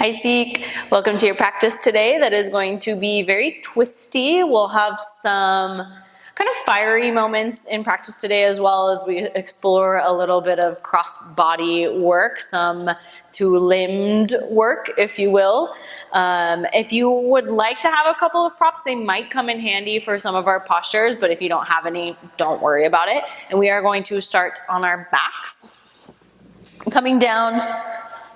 Hi Seek, welcome to your practice today that is going to be very twisty. We'll have some kind of fiery moments in practice today as well as we explore a little bit of cross-body work, some two-limbed work, if you will. If you would like to have a couple of props, they might come in handy for some of our postures, but if you don't have any, don't worry about it. And we are going to start on our backs. Coming down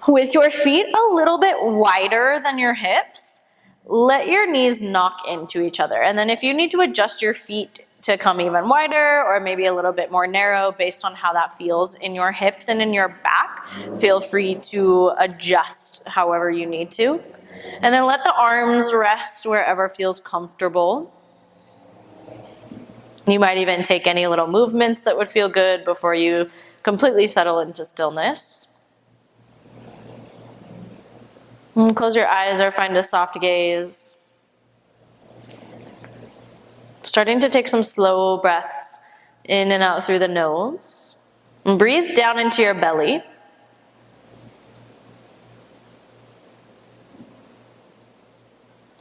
with your feet a little bit wider than your hips, let your knees knock into each other. And then if you need to adjust your feet to come even wider or maybe a little bit more narrow based on how that feels in your hips and in your back, feel free to adjust however you need to. And then let the arms rest wherever feels comfortable. You might even take any little movements that would feel good before you completely settle into stillness. And close your eyes or find a soft gaze. Starting to take some slow breaths in and out through the nose. And breathe down into your belly.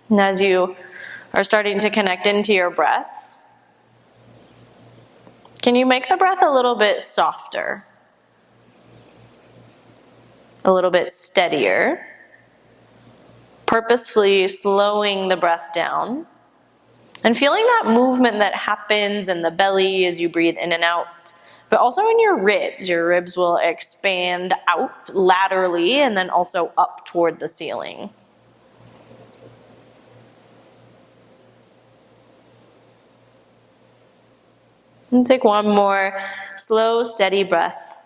And as you are starting to connect into your breath, can you make the breath a little bit softer? A little bit steadier? Purposefully slowing the breath down and feeling that movement that happens in the belly as you breathe in and out, but also in your ribs. Your ribs will expand out laterally and then also up toward the ceiling. And take one more slow, steady breath.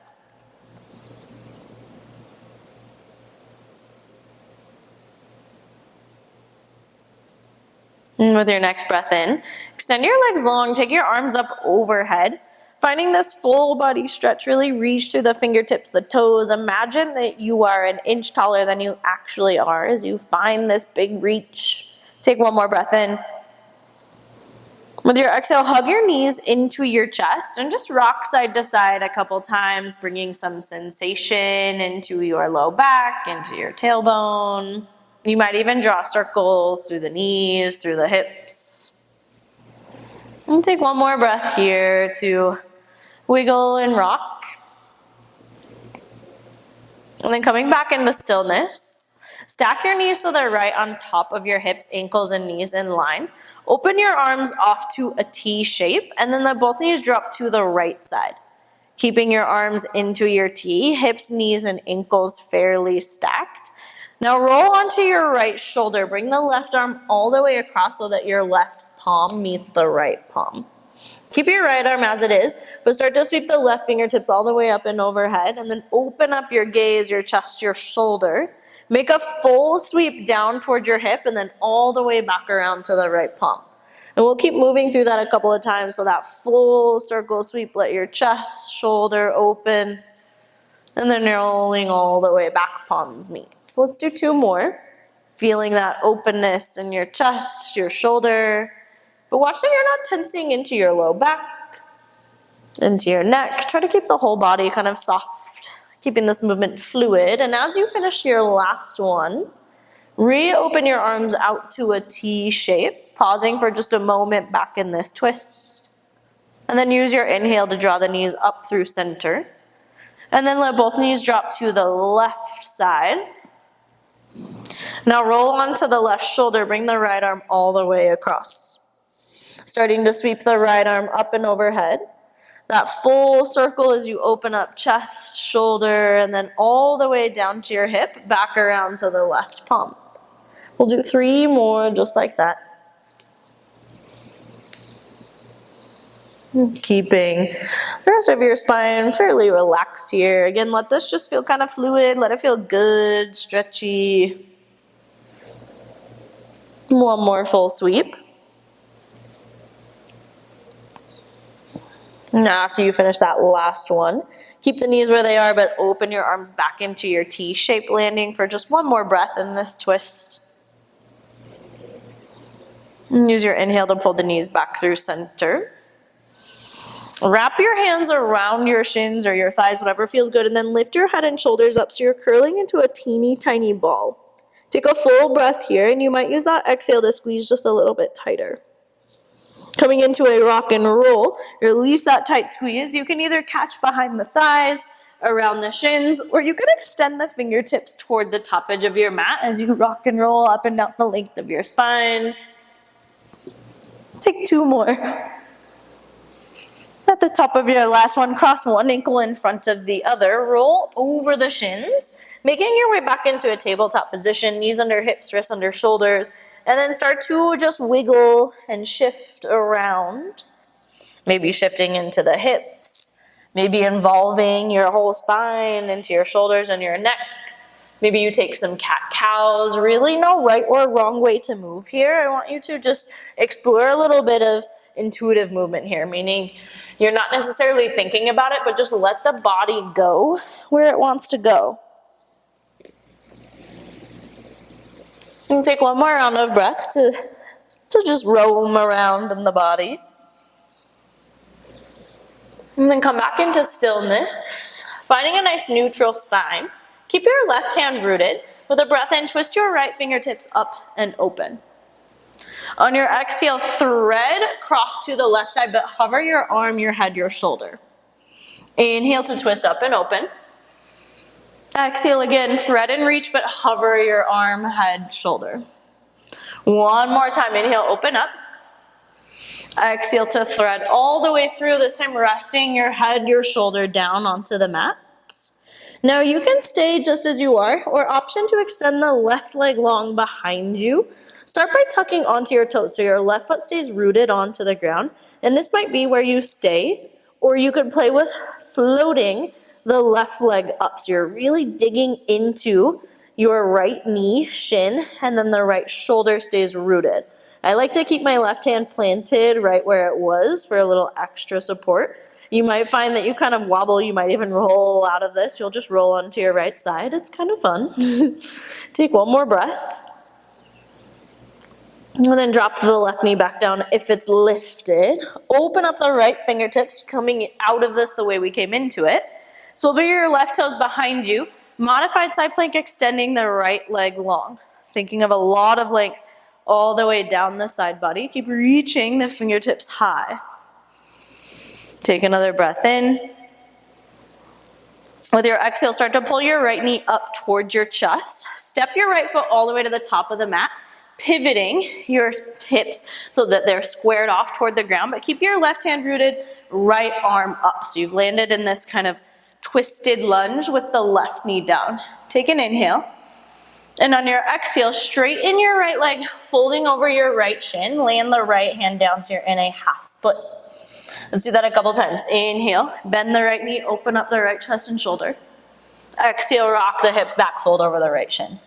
And with your next breath in, extend your legs long, take your arms up overhead. Finding this full body stretch, really reach through the fingertips, the toes. Imagine that you are an inch taller than you actually are as you find this big reach. Take one more breath in. With your exhale, hug your knees into your chest and just rock side to side a couple times, bringing some sensation into your low back, into your tailbone. You might even draw circles through the knees, through the hips. And take one more breath here to wiggle and rock. And then coming back into stillness, stack your knees so they're right on top of your hips, ankles, and knees in line. Open your arms off to a T shape, and then let both knees drop to the right side. Keeping your arms into your T, hips, knees, and ankles fairly stacked. Now roll onto your right shoulder. Bring the left arm all the way across so that your left palm meets the right palm. Keep your right arm as it is, but start to sweep the left fingertips all the way up and overhead, and then open up your gaze, your chest, your shoulder. Make a full sweep down towards your hip and then all the way back around to the right palm. And we'll keep moving through that a couple of times, so that full circle sweep, let your chest, shoulder open, and then rolling all the way back, palms meet. So let's do two more. Feeling that openness in your chest, your shoulder, but watch that you're not tensing into your low back, into your neck. Try to keep the whole body kind of soft, keeping this movement fluid. And as you finish your last one, reopen your arms out to a T shape, pausing for just a moment back in this twist. And then use your inhale to draw the knees up through center. And then let both knees drop to the left side. Now roll onto the left shoulder, bring the right arm all the way across. Starting to sweep the right arm up and overhead. That full circle as you open up chest, shoulder, and then all the way down to your hip, back around to the left palm. We'll do three more just like that. Keeping the rest of your spine fairly relaxed here. Again, let this just feel kind of fluid. Let it feel good, stretchy. One more full sweep. Now after you finish that last one, keep the knees where they are, but open your arms back into your T-shaped landing for just one more breath in this twist. And use your inhale to pull the knees back through center. Wrap your hands around your shins or your thighs, whatever feels good, and then lift your head and shoulders up so you're curling into a teeny tiny ball. Take a full breath here, and you might use that exhale to squeeze just a little bit tighter. Coming into a rock and roll, release that tight squeeze. You can either catch behind the thighs, around the shins, or you can extend the fingertips toward the top edge of your mat as you rock and roll up and down the length of your spine. Take 2 more. At the top of your last one, cross one ankle in front of the other. Roll over the shins, making your way back into a tabletop position, knees under hips, wrists under shoulders, and then start to just wiggle and shift around. Maybe shifting into the hips, maybe involving your whole spine into your shoulders and your neck. Maybe you take some cat-cows. Really no right or wrong way to move here. I want you to just explore a little bit of intuitive movement here, meaning you're not necessarily thinking about it, but just let the body go where it wants to go. And take one more round of breath to just roam around in the body. And then come back into stillness, finding a nice neutral spine. Keep your left hand rooted. With a breath in, twist your right fingertips up and open. On your exhale, thread cross to the left side, but hover your arm, your head, your shoulder. Inhale to twist up and open. Exhale again, thread and reach, but hover your arm, head, shoulder. One more time, inhale, open up. Exhale to thread all the way through, this time resting your head, your shoulder down onto the mat. Now you can stay just as you are, or option to extend the left leg long behind you. Start by tucking onto your toes so your left foot stays rooted onto the ground. And this might be where you stay, or you could play with floating the left leg up. So you're really digging into your right knee, shin, and then the right shoulder stays rooted. I like to keep my left hand planted right where it was for a little extra support. You might find that you kind of wobble, you might even roll out of this. You'll just roll onto your right side. It's kind of fun. Take one more breath. And then drop the left knee back down if it's lifted. Open up the right fingertips, coming out of this the way we came into it. So over your left toes behind you. Modified side plank, extending the right leg long. Thinking of a lot of length all the way down the side body. Keep reaching the fingertips high. Take another breath in. With your exhale, start to pull your right knee up towards your chest. Step your right foot all the way to the top of the mat, pivoting your hips so that they're squared off toward the ground, but keep your left hand rooted, right arm up. So you've landed in this kind of twisted lunge with the left knee down. Take an inhale. And on your exhale, straighten your right leg, folding over your right shin. Land the right hand down so you're in a half split. Let's do that a couple times. Inhale, bend the right knee, open up the right chest and shoulder. Exhale, rock the hips back, fold over the right shin.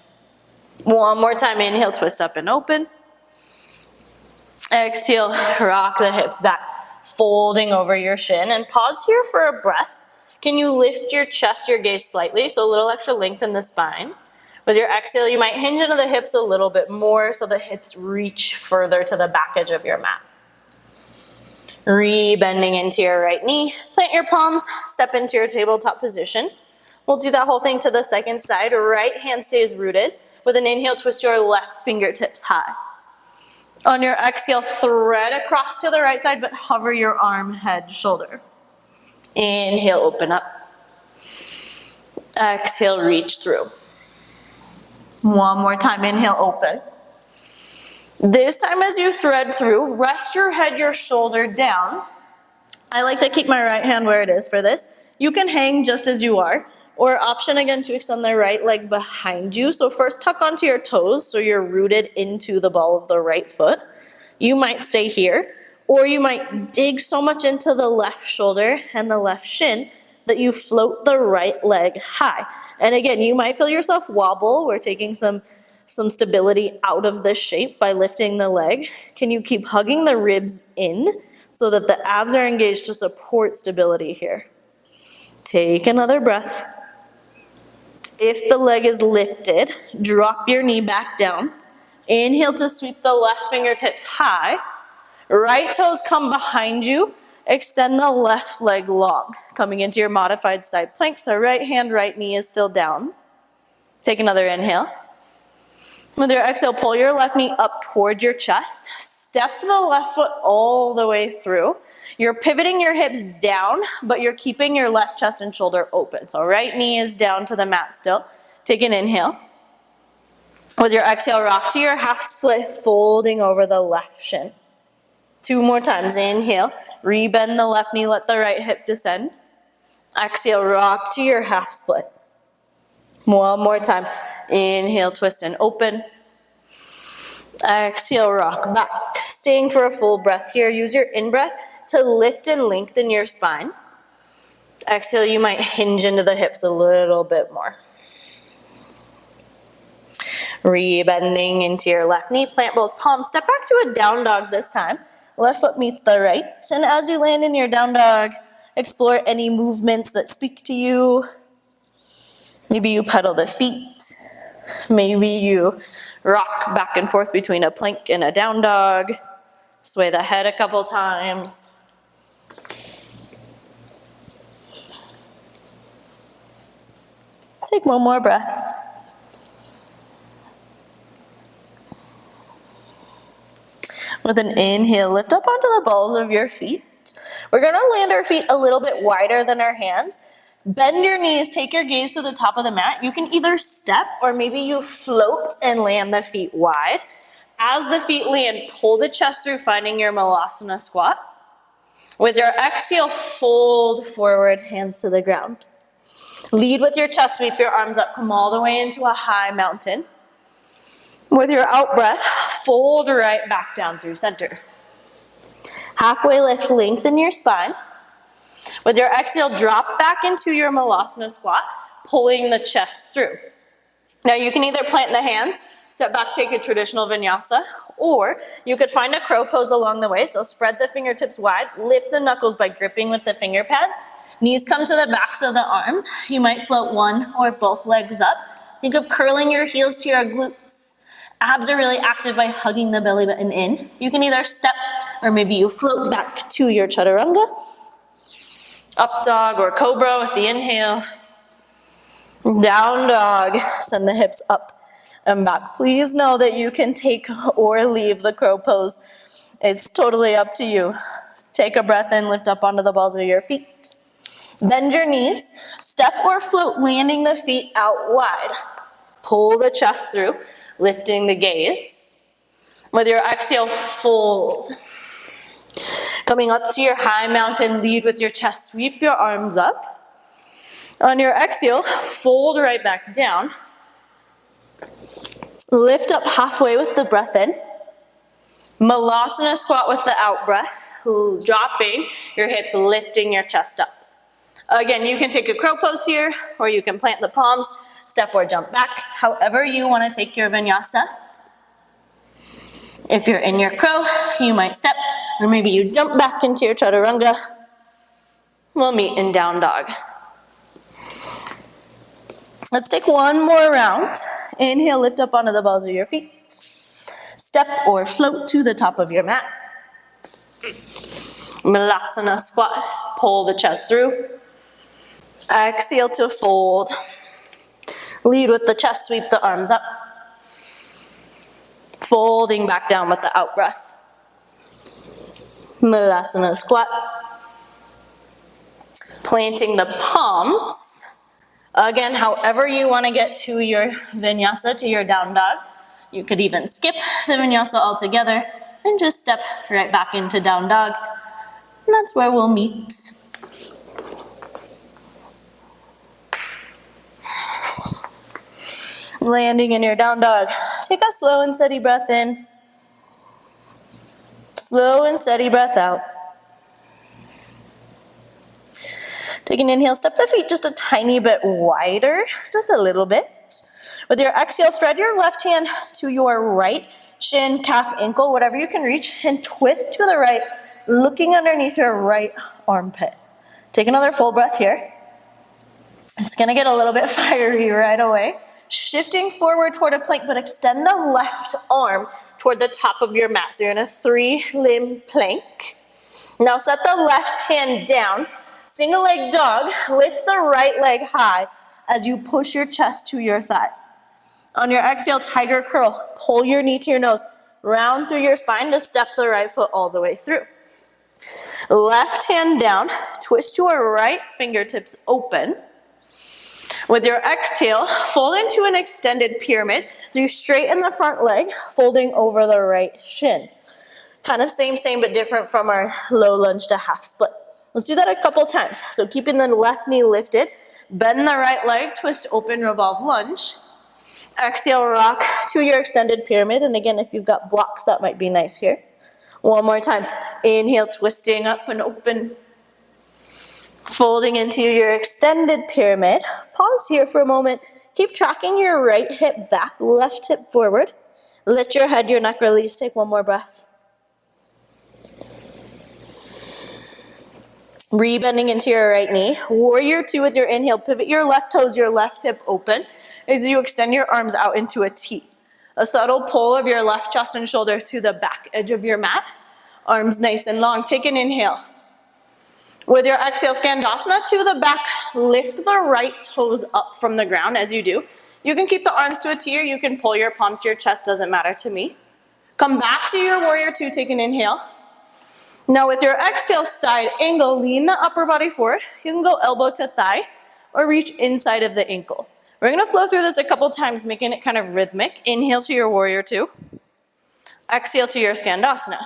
One more time, inhale, twist up and open. Exhale, rock the hips back, folding over your shin. And pause here for a breath. Can you lift your chest, your gaze slightly, so a little extra length in the spine? With your exhale, you might hinge into the hips a little bit more so the hips reach further to the back edge of your mat. Re-bending into your right knee. Plant your palms, step into your tabletop position. We'll do that whole thing to the second side. Right hand stays rooted. With an inhale, twist your left fingertips high. On your exhale, thread across to the right side, but hover your arm, head, shoulder. Inhale, open up. Exhale, reach through. One more time, inhale, open. This time as you thread through, rest your head, your shoulder down. I like to keep my right hand where it is for this. You can hang just as you are, or option again to extend the right leg behind you. So first tuck onto your toes so you're rooted into the ball of the right foot. You might stay here, or you might dig so much into the left shoulder and the left shin that you float the right leg high. And again, you might feel yourself wobble. We're taking some stability out of this shape by lifting the leg. Can you keep hugging the ribs in so that the abs are engaged to support stability here? Take another breath. If the leg is lifted, drop your knee back down. Inhale to sweep the left fingertips high. Right toes come behind you. Extend the left leg long, coming into your modified side plank. So right hand, right knee is still down. Take another inhale. With your exhale, pull your left knee up towards your chest. Step the left foot all the way through. You're pivoting your hips down, but you're keeping your left chest and shoulder open. So right knee is down to the mat still. Take an inhale. With your exhale, rock to your half split, folding over the left shin. 2 more times. Inhale, rebend the left knee, let the right hip descend. Exhale, rock to your half split. 1 more time. Inhale, twist and open. Exhale, rock back. Staying for a full breath here. Use your in-breath to lift and lengthen your spine. Exhale, you might hinge into the hips a little bit more. Rebending into your left knee. Plant both palms. Step back to a down dog this time. Left foot meets the right. And as you land in your down dog, explore any movements that speak to you. Maybe you pedal the feet. Maybe you rock back and forth between a plank and a down dog. Sway the head a couple times. Let's take 1 more breath. With an inhale, lift up onto the balls of your feet. We're going to land our feet a little bit wider than our hands. Bend your knees, take your gaze to the top of the mat. You can either step or maybe you float and land the feet wide. As the feet land, pull the chest through, finding your malasana squat. With your exhale, fold forward, hands to the ground. Lead with your chest, sweep your arms up, come all the way into a high mountain. With your out breath, fold right back down through center. Halfway lift, lengthen your spine. With your exhale, drop back into your malasana squat, pulling the chest through. Now you can either plant the hands, step back, take a traditional vinyasa, or you could find a crow pose along the way. So spread the fingertips wide, lift the knuckles by gripping with the finger pads. Knees come to the backs of the arms. You might float one or both legs up. Think of curling your heels to your glutes. Abs are really active by hugging the belly button in. You can either step or maybe you float back to your chaturanga. Up dog or cobra with the inhale. Down dog. Send the hips up and back. Please know that you can take or leave the crow pose. It's totally up to you. Take a breath in, lift up onto the balls of your feet. Bend your knees. Step or float, landing the feet out wide. Pull the chest through, lifting the gaze. With your exhale, fold. Coming up to your high mountain, lead with your chest, sweep your arms up. On your exhale, fold right back down. Lift up halfway with the breath in. Malasana squat with the out breath, dropping your hips, lifting your chest up. Again, you can take a crow pose here, or you can plant the palms, step or jump back, however you want to take your vinyasa. If you're in your crow, you might step, or maybe you jump back into your chaturanga. We'll meet in down dog. Let's take 1 more round. Inhale, lift up onto the balls of your feet. Step or float to the top of your mat. Malasana squat, pull the chest through. Exhale to fold. Lead with the chest, sweep the arms up. Folding back down with the out breath. Malasana squat. Planting the palms. Again, however you want to get to your vinyasa, to your down dog. You could even skip the vinyasa altogether and just step right back into down dog. And that's where we'll meet. Landing in your down dog. Take a slow and steady breath in. Slow and steady breath out. Take an inhale, step the feet just a tiny bit wider, just a little bit. With your exhale, thread your left hand to your right shin, calf, ankle, whatever you can reach, and twist to the right, looking underneath your right armpit. Take another full breath here. It's gonna get a little bit fiery right away. Shifting forward toward a plank, but extend the left arm toward the top of your mat. So you're in a 3-limb plank. Now set the left hand down. Single leg dog. Lift the right leg high as you push your chest to your thighs. On your exhale, tiger curl. Pull your knee to your nose. Round through your spine to step the right foot all the way through. Left hand down, twist your right fingertips open. With your exhale, fold into an extended pyramid. So you straighten the front leg, folding over the right shin. Kind of same, but different from our low lunge to half split. Let's do that a couple times. So keeping the left knee lifted, bend the right leg, twist open, revolve lunge. Exhale, rock to your extended pyramid. And again, if you've got blocks, that might be nice here. One more time. Inhale, twisting up and open. Folding into your extended pyramid. Pause here for a moment. Keep tracking your right hip back, left hip forward. Let your head, your neck release. Take one more breath. Rebending into your right knee. Warrior two with your inhale. Pivot your left toes, your left hip open as you extend your arms out into a T. A subtle pull of your left chest and shoulder to the back edge of your mat. Arms nice and long. Take an inhale. With your exhale, Skandasana to the back. Lift the right toes up from the ground as you do. You can keep the arms to a T or you can pull your palms to your chest. Doesn't matter to me. Come back to your warrior two. Take an inhale. Now with your exhale, side angle, lean the upper body forward. You can go elbow to thigh or reach inside of the ankle. We're going to flow through this a couple times, making it kind of rhythmic. Inhale to your warrior two. Exhale to your Skandasana.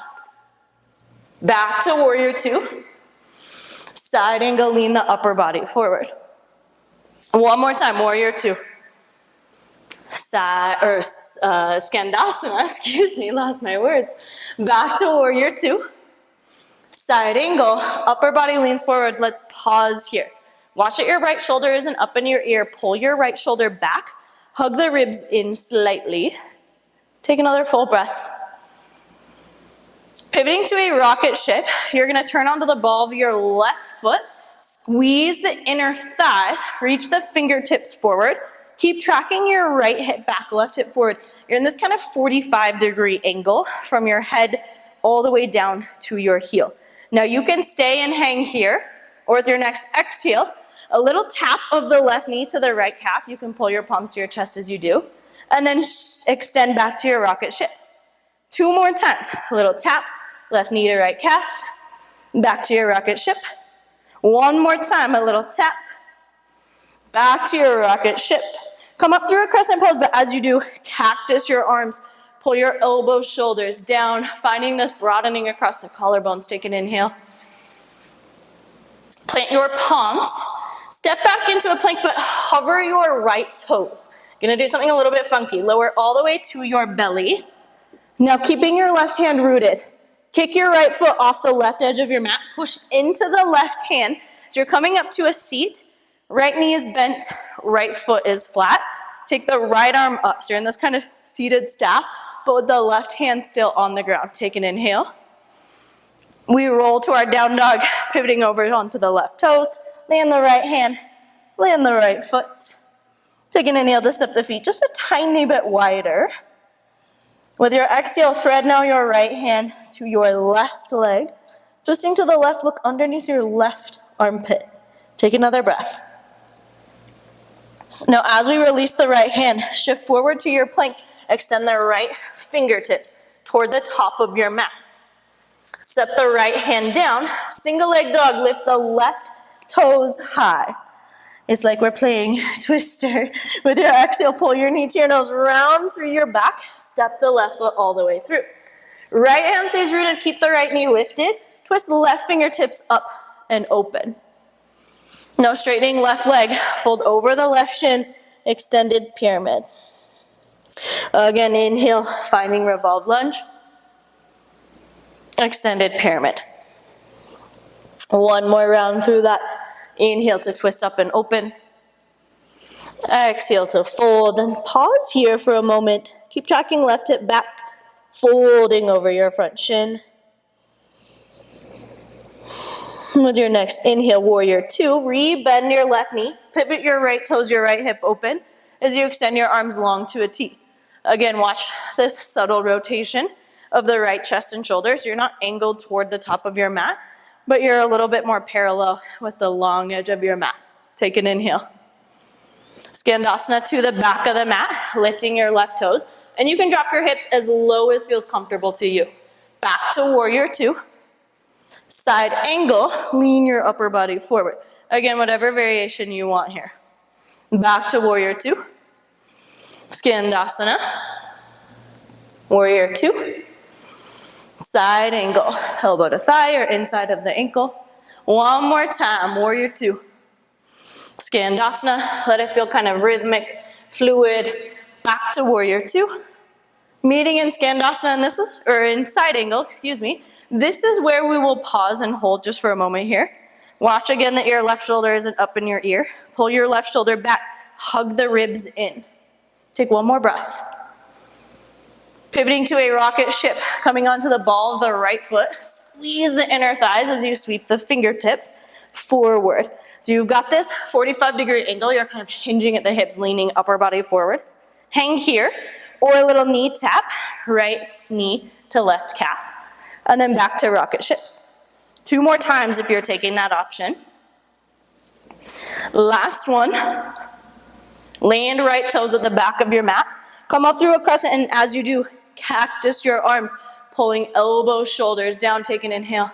Back to warrior two. Side angle, lean the upper body forward. One more time, warrior two. Skandasana, excuse me, lost my words. Back to warrior two. Side angle, upper body leans forward. Let's pause here. Watch that your right shoulder isn't up in your ear. Pull your right shoulder back. Hug the ribs in slightly. Take another full breath. Pivoting to a rocket ship, you're going to turn onto the ball of your left foot. Squeeze the inner thighs. Reach the fingertips forward. Keep tracking your right hip back, left hip forward. You're in this kind of 45-degree angle from your head all the way down to your heel. Now you can stay and hang here, or with your next exhale, a little tap of the left knee to the right calf. You can pull your palms to your chest as you do, and then extend back to your rocket ship. Two more times. A little tap, left knee to right calf, back to your rocket ship. One more time, a little tap, back to your rocket ship. Come up through a crescent pose, but as you do, cactus your arms. Pull your elbows, shoulders down, finding this broadening across the collarbones. Take an inhale. Plant your palms. Step back into a plank, but hover your right toes. Gonna do something a little bit funky. Lower all the way to your belly. Now keeping your left hand rooted. Kick your right foot off the left edge of your mat. Push into the left hand. So you're coming up to a seat. Right knee is bent, right foot is flat. Take the right arm up. So you're in this kind of seated staff, but with the left hand still on the ground. Take an inhale. We roll to our down dog, pivoting over onto the left toes. Land the right hand, land the right foot. Take an inhale to step the feet just a tiny bit wider. With your exhale, thread now your right hand to your left leg. Twisting to the left, look underneath your left armpit. Take another breath. Now as we release the right hand, shift forward to your plank. Extend the right fingertips toward the top of your mat. Set the right hand down. Single leg dog, lift the left toes high. It's like we're playing Twister. With your exhale, pull your knee to your nose, round through your back. Step the left foot all the way through. Right hand stays rooted, keep the right knee lifted. Twist the left fingertips up and open. Now straightening left leg, fold over the left shin, extended pyramid. Again, inhale, finding revolve lunge. Extended pyramid. One more round through that. Inhale to twist up and open. Exhale to fold and pause here for a moment. Keep tracking left hip back, folding over your front shin. With your next inhale, warrior two, re-bend your left knee, pivot your right toes, your right hip open as you extend your arms long to a T. Again, watch this subtle rotation of the right chest and shoulders. You're not angled toward the top of your mat, but you're a little bit more parallel with the long edge of your mat. Take an inhale. Skandasana to the back of the mat, lifting your left toes. And you can drop your hips as low as feels comfortable to you. Back to warrior two. Side angle, lean your upper body forward. Again, whatever variation you want here. Back to warrior two. Skandasana. Warrior two. Side angle, elbow to thigh or inside of the ankle. One more time, warrior two. Skandasana, let it feel kind of rhythmic, fluid. Back to warrior two. Meeting in Skandasana, and this is, or in side angle, excuse me. This is where we will pause and hold just for a moment here. Watch again that your left shoulder isn't up in your ear. Pull your left shoulder back, hug the ribs in. Take one more breath. Pivoting to a rocket ship, coming onto the ball of the right foot. Squeeze the inner thighs as you sweep the fingertips forward. So you've got this 45-degree angle. You're kind of hinging at the hips, leaning upper body forward. Hang here, or a little knee tap, right knee to left calf. And then back to rocket ship. 2 more times if you're taking that option. Last one. Land right toes at the back of your mat. Come up through a crescent, and as you do, cactus your arms, pulling elbows, shoulders down. Take an inhale.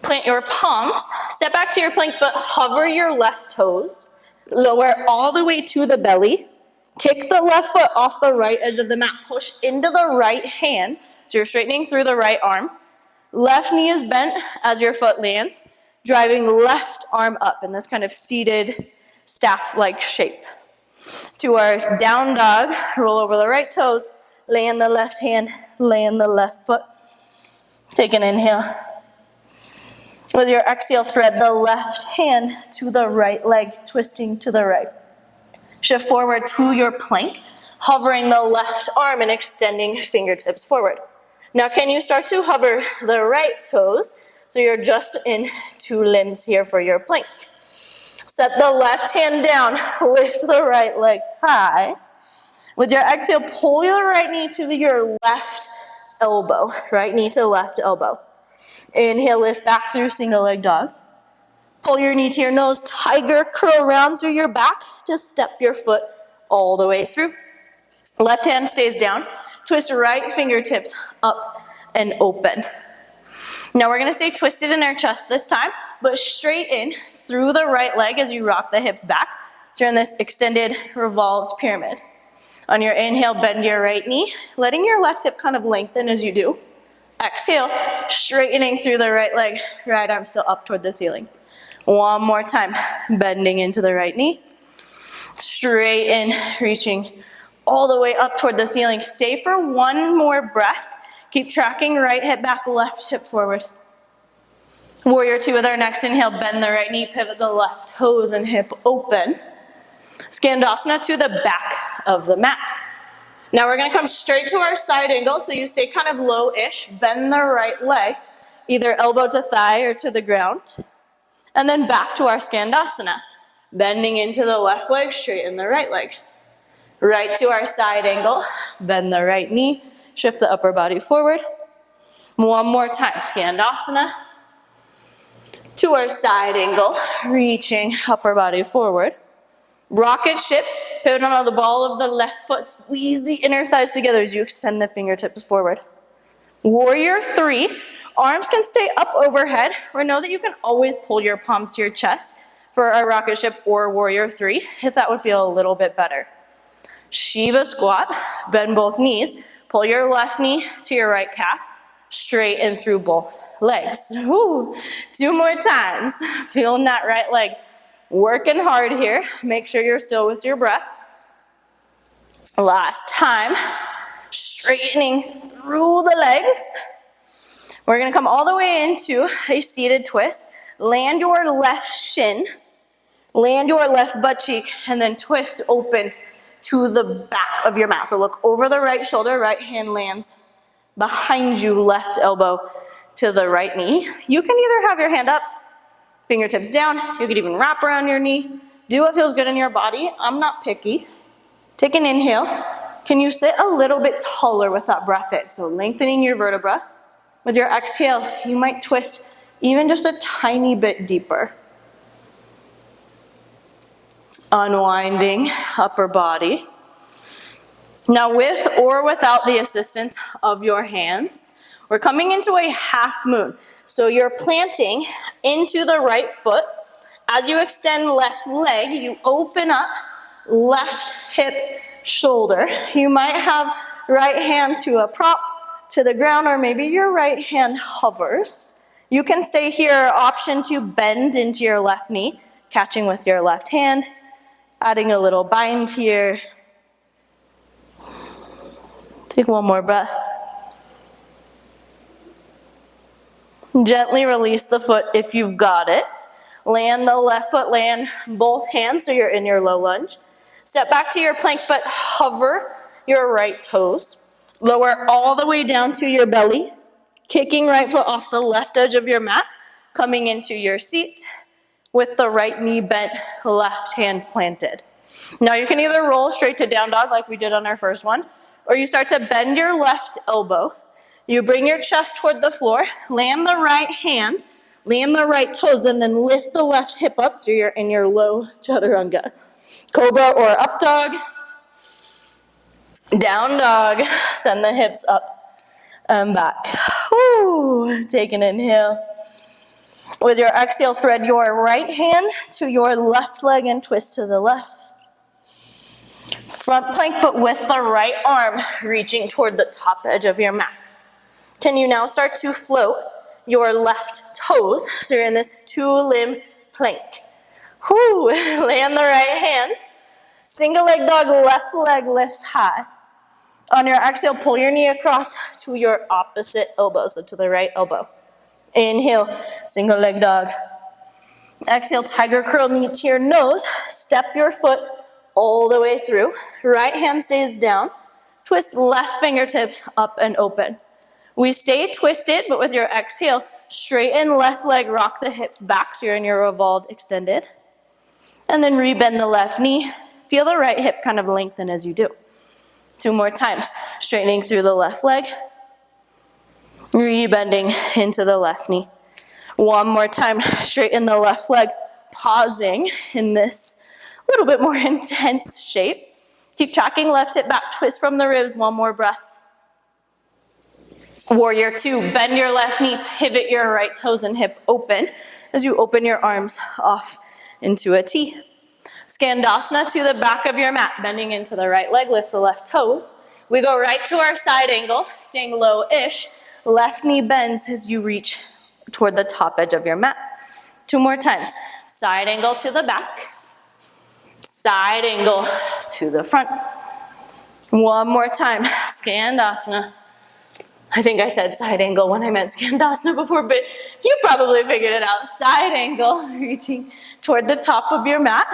Plant your palms. Step back to your plank, but hover your left toes. Lower all the way to the belly. Kick the left foot off the right edge of the mat. Push into the right hand. So you're straightening through the right arm. Left knee is bent as your foot lands, driving left arm up in this kind of seated staff-like shape. To our down dog, roll over the right toes, land the left hand, land the left foot. Take an inhale. With your exhale, thread the left hand to the right leg, twisting to the right. Shift forward to your plank, hovering the left arm and extending fingertips forward. Now can you start to hover the right toes? So you're just in 2 limbs here for your plank. Set the left hand down, lift the right leg high. With your exhale, pull your right knee to your left elbow, right knee to left elbow. Inhale, lift back through single leg dog. Pull your knee to your nose, tiger, curl around through your back. Just step your foot all the way through. Left hand stays down. Twist right fingertips up and open. Now we're gonna stay twisted in our chest this time, but straight in through the right leg as you rock the hips back. So you're in this extended revolved pyramid. On your inhale, bend your right knee, letting your left hip kind of lengthen as you do. Exhale, straightening through the right leg, right arm still up toward the ceiling. One more time, bending into the right knee. Straighten, reaching all the way up toward the ceiling. Stay for one more breath. Keep tracking, right hip back, left hip forward. Warrior two with our next inhale, bend the right knee, pivot the left toes and hip open. Skandasana to the back of the mat. Now we're gonna come straight to our side angle, so you stay kind of low-ish, bend the right leg, either elbow to thigh or to the ground. And then back to our Skandasana. Bending into the left leg, straighten the right leg. Right to our side angle, bend the right knee, shift the upper body forward. One more time, Skandasana. To our side angle, reaching upper body forward. Rocket ship, pivot on the ball of the left foot, squeeze the inner thighs together as you extend the fingertips forward. Warrior three, arms can stay up overhead, or know that you can always pull your palms to your chest for a rocket ship or warrior three, if that would feel a little bit better. Shiva squat, bend both knees, pull your left knee to your right calf, straighten through both legs. Ooh, 2 more times, feeling that right leg. Working hard here, make sure you're still with your breath. Last time, straightening through the legs. We're gonna come all the way into a seated twist. Land your left shin, land your left butt cheek, and then twist open to the back of your mat. So look over the right shoulder, right hand lands behind you, left elbow to the right knee. You can either have your hand up, fingertips down. You could even wrap around your knee. Do what feels good in your body. I'm not picky. Take an inhale. Can you sit a little bit taller with that breath in? So lengthening your vertebra. With your exhale, you might twist even just a tiny bit deeper. Unwinding upper body. Now with or without the assistance of your hands, we're coming into a half moon. So you're planting into the right foot. As you extend left leg, you open up left hip, shoulder. You might have right hand to a prop, to the ground, or maybe your right hand hovers. You can stay here, option to bend into your left knee, catching with your left hand, adding a little bind here. Take one more breath. Gently release the foot if you've got it. Land the left foot, land both hands so you're in your low lunge. Step back to your plank, but hover your right toes. Lower all the way down to your belly. Kicking right foot off the left edge of your mat. Coming into your seat with the right knee bent, left hand planted. Now you can either roll straight to down dog like we did on our first one, or you start to bend your left elbow. You bring your chest toward the floor, land the right hand, land the right toes, and then lift the left hip up so you're in your low chaturanga. Cobra or up dog, down dog, send the hips up and back. Woo. Take an inhale. With your exhale, thread your right hand to your left leg and twist to the left. Front plank, but with the right arm reaching toward the top edge of your mat. Can you now start to float your left toes? So you're in this two-limb plank. Whoo, land the right hand. Single leg dog, left leg lifts high. On your exhale, pull your knee across to your opposite elbow, so to the right elbow. Inhale, single leg dog. Exhale, tiger curl, knee to your nose. Step your foot all the way through. Right hand stays down. Twist left fingertips up and open. We stay twisted, but with your exhale, straighten left leg, rock the hips back so you're in your revolved extended. And then rebend the left knee. Feel the right hip kind of lengthen as you do. 2 more times. Straightening through the left leg. Rebending into the left knee. 1 more time. Straighten the left leg. Pausing in this little bit more intense shape. Keep tracking left hip back. Twist from the ribs. 1 more breath. Warrior 2, bend your left knee, pivot your right toes and hip open as you open your arms off into a T. Skandasana to the back of your mat, bending into the right leg, lift the left toes. We go right to our side angle, staying low-ish. Left knee bends as you reach toward the top edge of your mat. 2 more times. Side angle to the back. Side angle to the front. 1 more time. Skandasana. I think I said side angle when I meant Skandasana before, but you probably figured it out. Side angle, reaching toward the top of your mat.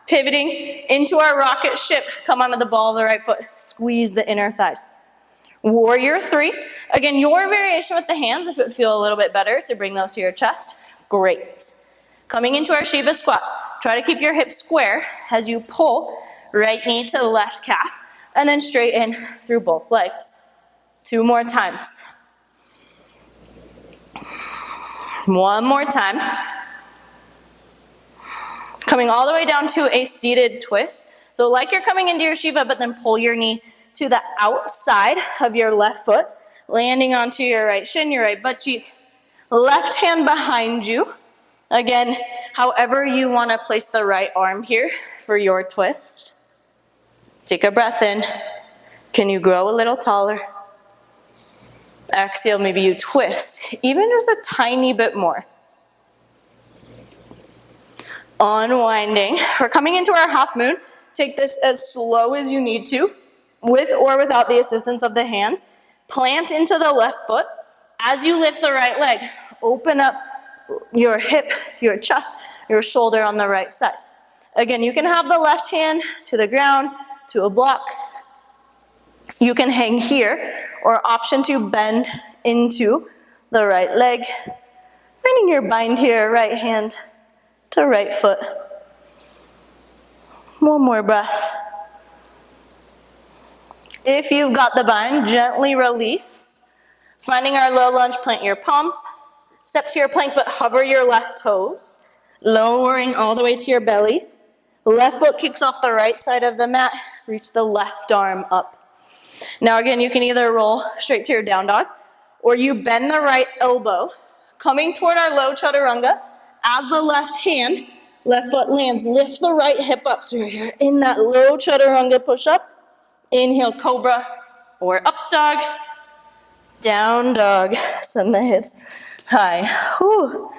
Pivoting into our rocket ship. Come onto the ball of the right foot. Squeeze the inner thighs. Warrior 3. Again, your variation with the hands, if it would feel a little bit better to bring those to your chest. Great. Coming into our Shiva squats. Try to keep your hips square as you pull right knee to the left calf and then straighten through both legs. 2 more times. 1 more time. Coming all the way down to a seated twist. So like you're coming into your Shiva, but then pull your knee to the outside of your left foot, landing onto your right shin, your right butt cheek. Left hand behind you. Again, however you want to place the right arm here for your twist. Take a breath in. Can you grow a little taller? Exhale, maybe you twist, even just a tiny bit more. Unwinding. We're coming into our half moon. Take this as slow as you need to, with or without the assistance of the hands. Plant into the left foot. As you lift the right leg, open up your hip, your chest, your shoulder on the right side. Again, you can have the left hand to the ground, to a block. You can hang here, or option to bend into the right leg. Finding your bind here, right hand to right foot. 1 more breath. If you've got the bind, gently release. Finding our low lunge, plant your palms. Step to your plank, but hover your left toes. Lowering all the way to your belly. Left foot kicks off the right side of the mat. Reach the left arm up. Now again, you can either roll straight to your down dog, or you bend the right elbow, coming toward our low chaturanga. As the left foot lands, lift the right hip up. So you're in that low chaturanga push-up. Inhale, cobra, or up dog. Down dog. Send the hips high. Whew.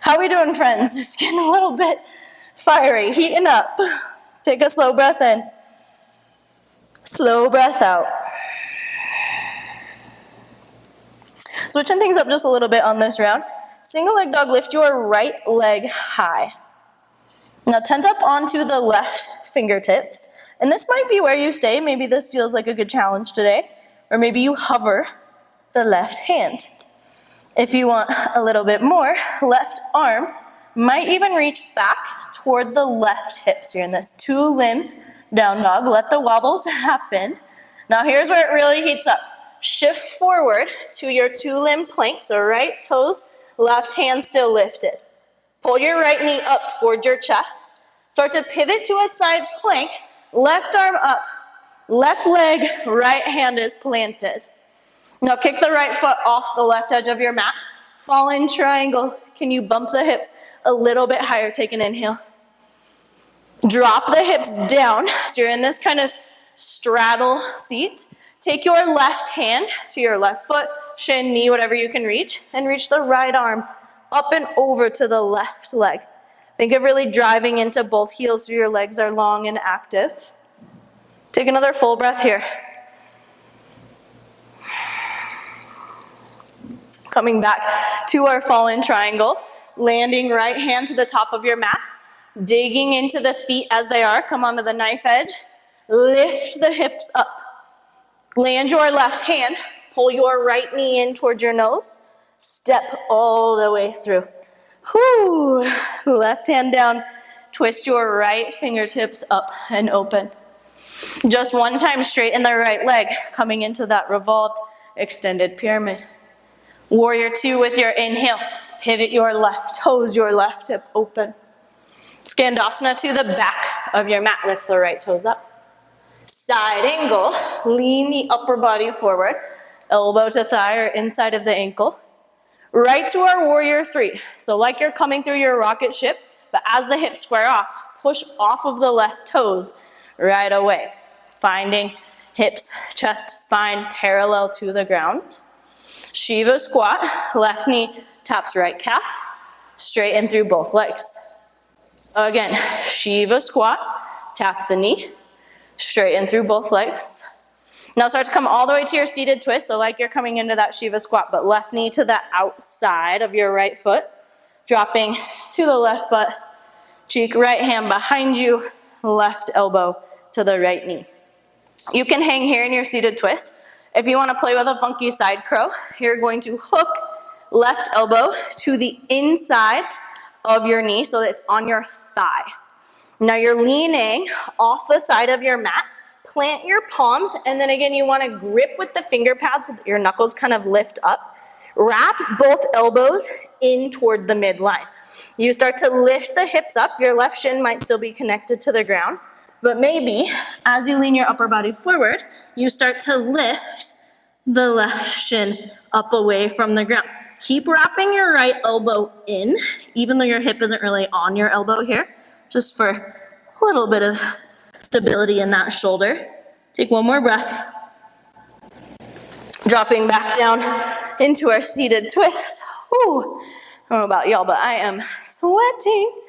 How we doing, friends? It's getting a little bit fiery, heating up. Take a slow breath in. Slow breath out. Switching things up just a little bit on this round. Single leg dog, lift your right leg high. Now tent up onto the left fingertips. And this might be where you stay. Maybe this feels like a good challenge today. Or maybe you hover the left hand. If you want a little bit more, left arm might even reach back toward the left hip. So you're in this 2-limb down dog. Let the wobbles happen. Now here's where it really heats up. Shift forward to your 2-limb plank. So right toes, left hand still lifted. Pull your right knee up towards your chest. Start to pivot to a side plank. Left arm up. Left leg, right hand is planted. Now kick the right foot off the left edge of your mat. Fall in triangle. Can you bump the hips a little bit higher? Take an inhale. Drop the hips down. So you're in this kind of straddle seat. Take your left hand to your left foot, shin, knee, whatever you can reach, and reach the right arm up and over to the left leg. Think of really driving into both heels so your legs are long and active. Take another full breath here. Coming back to our fallen triangle, landing right hand to the top of your mat, digging into the feet as they are, come onto the knife edge, lift the hips up. Land your left hand, pull your right knee in towards your nose, step all the way through. Whoo! Left hand down, twist your right fingertips up and open. Just one time, straighten the right leg, coming into that revolved extended pyramid. Warrior 2 with your inhale. Pivot your left toes, your left hip open. Skandasana to the back of your mat. Lift the right toes up. Side angle. Lean the upper body forward. Elbow to thigh or inside of the ankle. Right to our warrior 3. So like you're coming through your rocket ship, but as the hips square off, push off of the left toes right away. Finding hips, chest, spine parallel to the ground. Shiva squat, left knee taps right calf, straighten through both legs. Again, Shiva squat, tap the knee, straighten through both legs. Now start to come all the way to your seated twist, so like you're coming into that Shiva squat, but left knee to the outside of your right foot, dropping to the left butt, cheek, right hand behind you, left elbow to the right knee. You can hang here in your seated twist. If you want to play with a funky side crow, you're going to hook left elbow to the inside of your knee so that it's on your thigh. Now you're leaning off the side of your mat. Plant your palms, and then again you want to grip with the finger pads so that your knuckles kind of lift up. Wrap both elbows in toward the midline. You start to lift the hips up. Your left shin might still be connected to the ground. But maybe, as you lean your upper body forward, you start to lift the left shin up away from the ground. Keep wrapping your right elbow in, even though your hip isn't really on your elbow here, just for a little bit of stability in that shoulder. Take one more breath. Dropping back down into our seated twist. Ooh, I don't know about y'all, but I am sweating.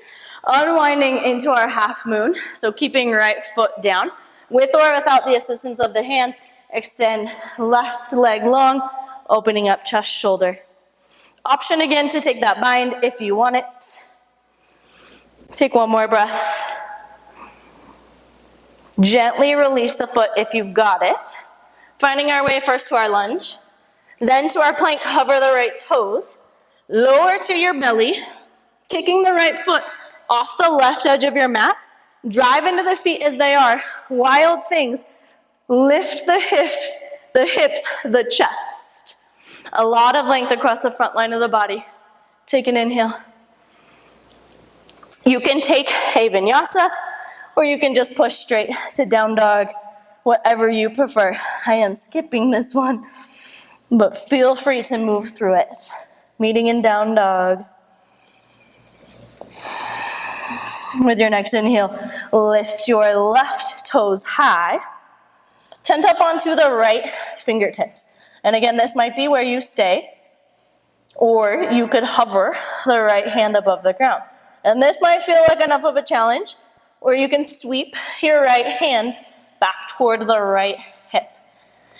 Unwinding into our half moon, so keeping right foot down. With or without the assistance of the hands, extend left leg long, opening up chest, shoulder. Option again to take that bind if you want it. Take one more breath. Gently release the foot if you've got it. Finding our way first to our lunge, then to our plank, hover the right toes, lower to your belly, kicking the right foot off the left edge of your mat, drive into the feet as they are, wild things, lift the hips, the chest. A lot of length across the front line of the body. Take an inhale. You can take a vinyasa or you can just push straight to down dog, whatever you prefer. I am skipping this one, but feel free to move through it. Meeting in down dog. With your next inhale, lift your left toes high. Tent up onto the right fingertips. And again, this might be where you stay, or you could hover the right hand above the ground. And this might feel like enough of a challenge, or you can sweep your right hand back toward the right hip.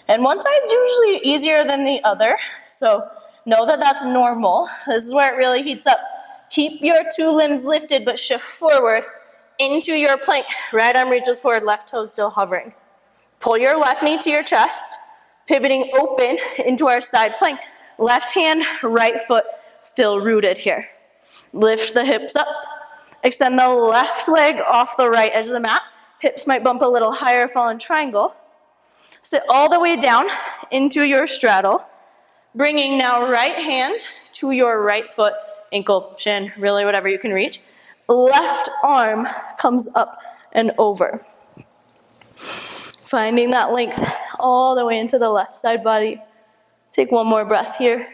And one side's usually easier than the other, so know that that's normal. This is where it really heats up. Keep your two limbs lifted, but shift forward into your plank. Right arm reaches forward, left toe still hovering. Pull your left knee to your chest, pivoting open into our side plank. Left hand, right foot still rooted here. Lift the hips up. Extend the left leg off the right edge of the mat. Hips might bump a little higher, fall in triangle. Sit all the way down into your straddle. Bringing now right hand to your right foot, ankle, shin, really whatever you can reach. Left arm comes up and over. Finding that length all the way into the left side body. Take one more breath here.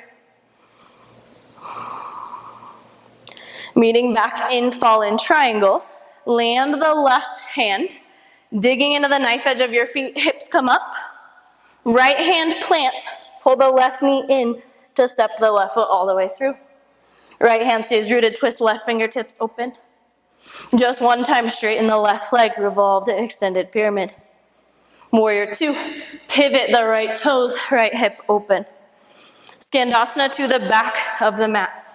Meeting back in fallen triangle. Land the left hand. Digging into the knife edge of your feet, hips come up. Right hand plants. Pull the left knee in to step the left foot all the way through. Right hand stays rooted, twist left fingertips open. Just one time, straighten the left leg, revolve to extended pyramid. Warrior two, pivot the right toes, right hip open. Skandasana to the back of the mat.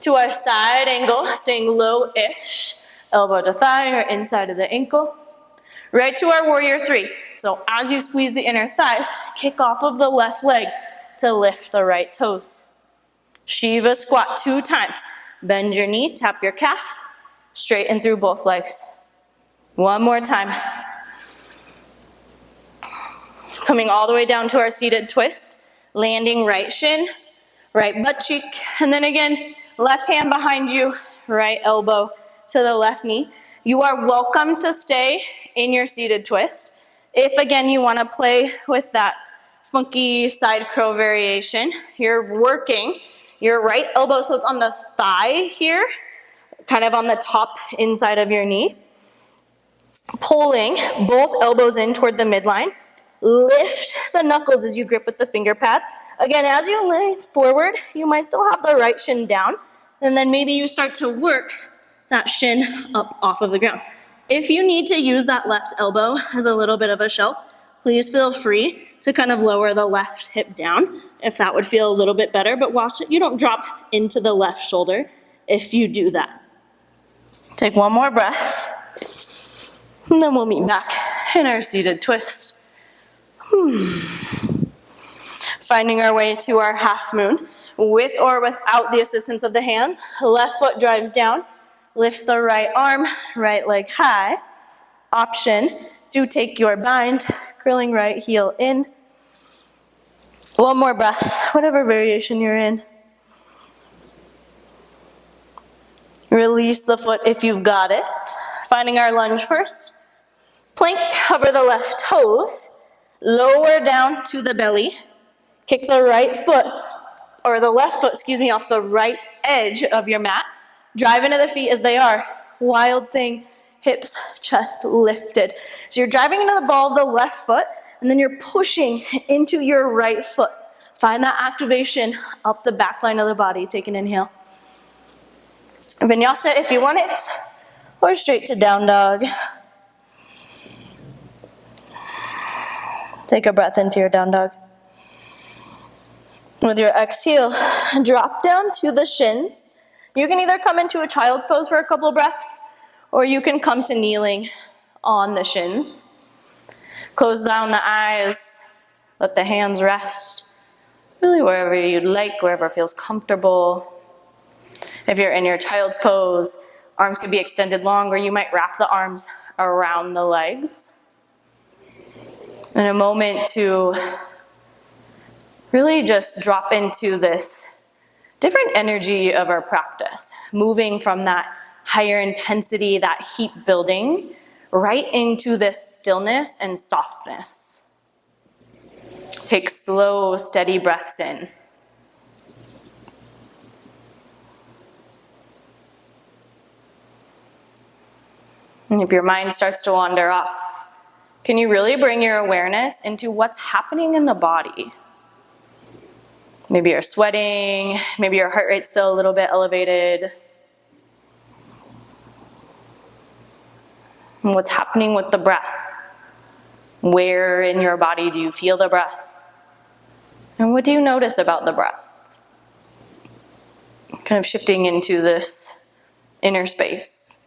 To our side angle, staying low-ish. Elbow to thigh or inside of the ankle. Right to our warrior three. So as you squeeze the inner thighs, kick off of the left leg to lift the right toes. Shiva squat 2 times. Bend your knee, tap your calf, straighten through both legs. One more time. Coming all the way down to our seated twist. Landing right shin, right butt cheek, and then again, left hand behind you, right elbow to the left knee. You are welcome to stay in your seated twist. If again you want to play with that funky side curl variation, you're working your right elbow, so it's on the thigh here, kind of on the top inside of your knee. Pulling both elbows in toward the midline. Lift the knuckles as you grip with the finger pad. Again, as you lean forward, you might still have the right shin down, and then maybe you start to work that shin up off of the ground. If you need to use that left elbow as a little bit of a shelf, please feel free to kind of lower the left hip down if that would feel a little bit better, but watch it, you don't drop into the left shoulder if you do that. Take one more breath, and then we'll meet back in our seated twist. Finding our way to our half moon, with or without the assistance of the hands. Left foot drives down, lift the right arm, right leg high. Option, do take your bind, curling right heel in. One more breath, whatever variation you're in. Release the foot if you've got it. Finding our lunge first. Plank, cover the left toes. Lower down to the belly. Kick the right foot, or the left foot, off the right edge of your mat. Drive into the feet as they are. Wild thing, hips, chest lifted. So you're driving into the ball of the left foot, and then you're pushing into your right foot. Find that activation up the back line of the body. Take an inhale. Vinyasa if you want it, or straight to down dog. Take a breath into your down dog. With your exhale, drop down to the shins. You can either come into a child's pose for a couple of breaths, or you can come to kneeling on the shins. Close down the eyes, let the hands rest, really wherever you'd like, wherever feels comfortable. If you're in your child's pose, arms could be extended long, or you might wrap the arms around the legs. In a moment to really just drop into this different energy of our practice, moving from that higher intensity, that heat building, right into this stillness and softness. Take slow, steady breaths in. And if your mind starts to wander off, can you really bring your awareness into what's happening in the body? Maybe you're sweating, maybe your heart rate's still a little bit elevated. And what's happening with the breath? Where in your body do you feel the breath? And what do you notice about the breath? Kind of shifting into this inner space.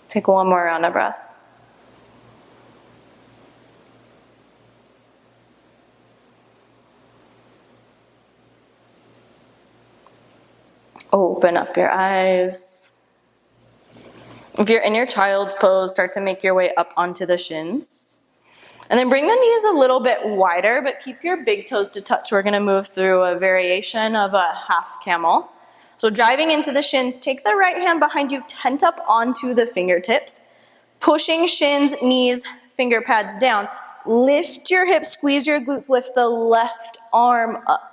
Take one more round of breath. Open up your eyes. If you're in your child's pose, start to make your way up onto the shins. And then bring the knees a little bit wider, but keep your big toes to touch. We're going to move through a variation of a half camel. So driving into the shins, take the right hand behind you, tent up onto the fingertips. Pushing shins, knees, finger pads down. Lift your hips, squeeze your glutes, lift the left arm up.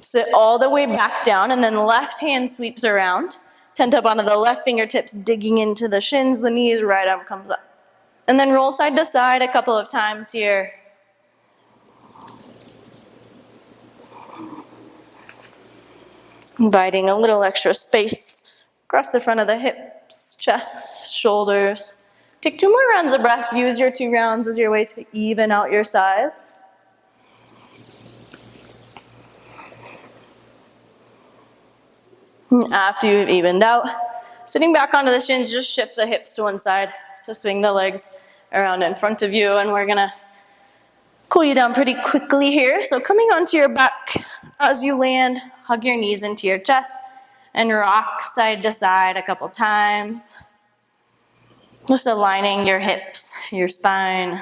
Sit all the way back down, and then left hand sweeps around. Tent up onto the left fingertips, digging into the shins, the knees, right arm comes up. And then roll side to side a couple of times here. Inviting a little extra space across the front of the hips, chest, shoulders. Take 2 more rounds of breath. Use your 2 rounds as your way to even out your sides. After you've evened out, sitting back onto the shins, just shift the hips to one side to swing the legs around in front of you, and we're gonna cool you down pretty quickly here. So coming onto your back as you land, hug your knees into your chest and rock side to side a couple times. Just aligning your hips, your spine.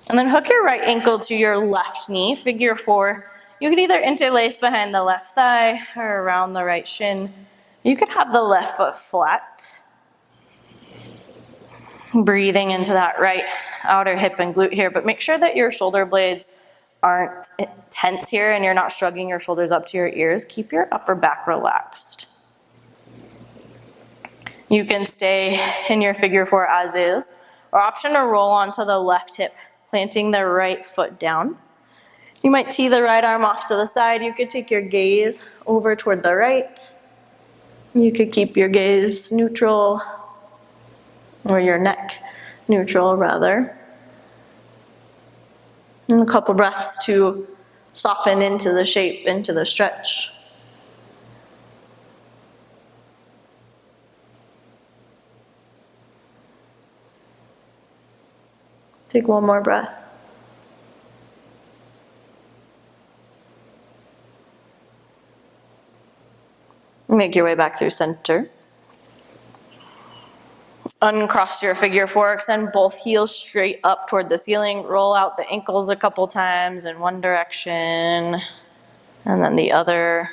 And then hook your right ankle to your left knee, figure 4. You can either interlace behind the left thigh or around the right shin. You could have the left foot flat. Breathing into that right outer hip and glute here, but make sure that your shoulder blades aren't tense here and you're not shrugging your shoulders up to your ears. Keep your upper back relaxed. You can stay in your figure 4 as is, or option to roll onto the left hip, planting the right foot down. You might tee the right arm off to the side. You could take your gaze over toward the right. You could keep your gaze neutral, or your neck neutral rather. And a couple breaths to soften into the shape, into the stretch. Take one more breath. Make your way back through center. Uncross your figure 4, extend both heels straight up toward the ceiling. Roll out the ankles a couple times in one direction, and then the other.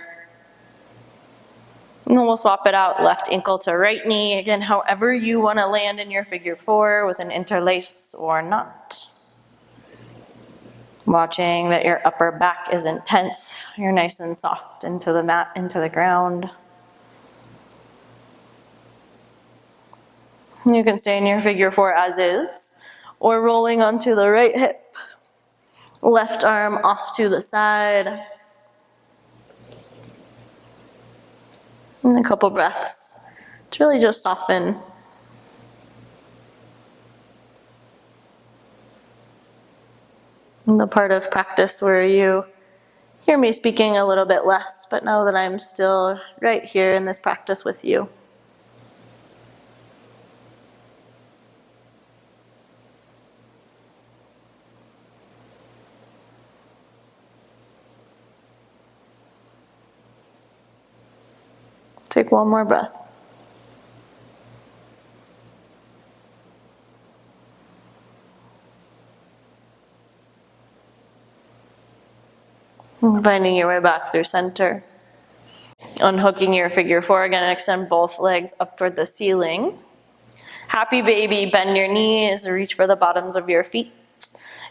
And then we'll swap it out, left ankle to right knee. Again, however you want to land in your figure 4 with an interlace or not. Watching that your upper back isn't tense. You're nice and soft into the mat, into the ground. You can stay in your figure 4 as is, or rolling onto the right hip. Left arm off to the side. And a couple breaths to really just soften. In the part of practice where you hear me speaking a little bit less, but know that I'm still right here in this practice with you. Take one more breath. Finding your way back through center. Unhooking your figure four again and extend both legs up toward the ceiling. Happy baby, bend your knees, reach for the bottoms of your feet.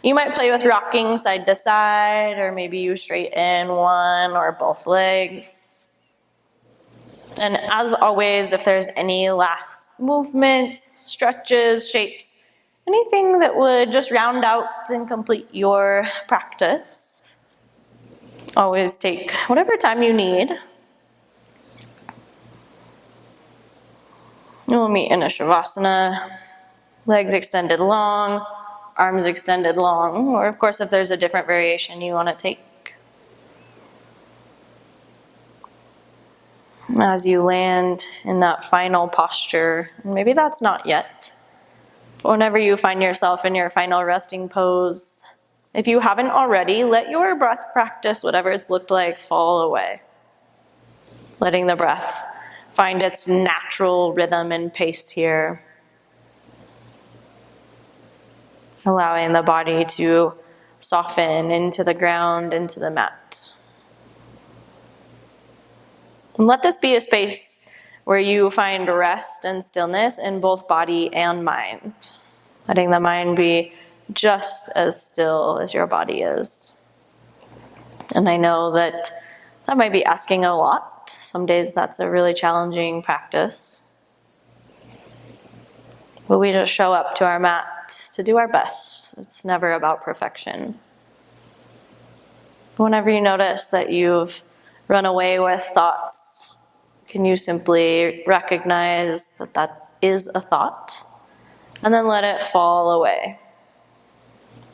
You might play with rocking side to side, or maybe you straighten one or both legs. And as always, if there's any last movements, stretches, shapes, anything that would just round out and complete your practice, always take whatever time you need. We'll meet in a shavasana, legs extended long, arms extended long, or of course if there's a different variation you want to take. As you land in that final posture, maybe that's not yet, but whenever you find yourself in your final resting pose, if you haven't already, let your breath practice, whatever it's looked like, fall away. Letting the breath find its natural rhythm and pace here. Allowing the body to soften into the ground, into the mat. And let this be a space where you find rest and stillness in both body and mind. Letting the mind be just as still as your body is. And I know that might be asking a lot. Some days that's a really challenging practice. But we just show up to our mat to do our best. It's never about perfection. Whenever you notice that you've run away with thoughts, can you simply recognize that that is a thought and then let it fall away,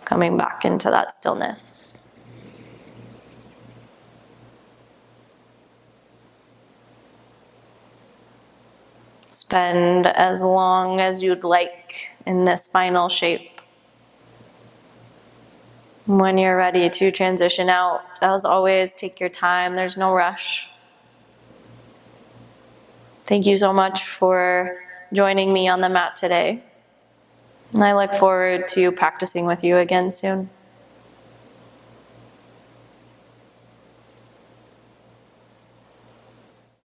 coming back into that stillness. Spend as long as you'd like in this final shape. When you're ready to transition out, as always, take your time. There's no rush. Thank you so much for joining me on the mat today. And I look forward to practicing with you again soon.